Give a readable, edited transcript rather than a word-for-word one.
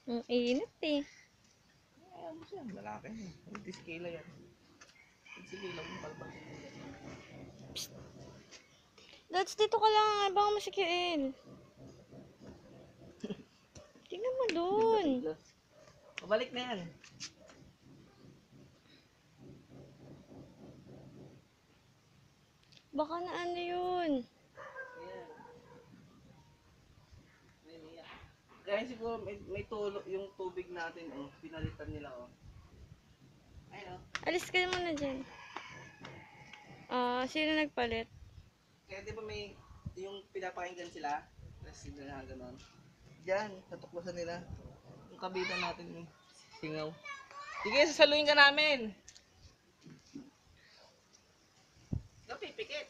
Ang init eh. Ayaw mo siya, malaki. 20 kilo yan. 20 kilo mo palpag. Lods, dito ka lang. Baka mo si QL. Tingnan mo dun. Pabalik na yan. Baka na ano yun. Kaya siguro may tulo yung tubig natin, oh. Pinalitan nila, oh. Ayun, oh. Alis ka muna dyan. Sino nagpalit? Kaya di ba may yung pinapakinggan sila? Tapos sila na gano'n. Diyan, natuklasan nila. Yung kabitan natin yung singaw. Sige, sasaluhin ka namin! Ikaw pipikit!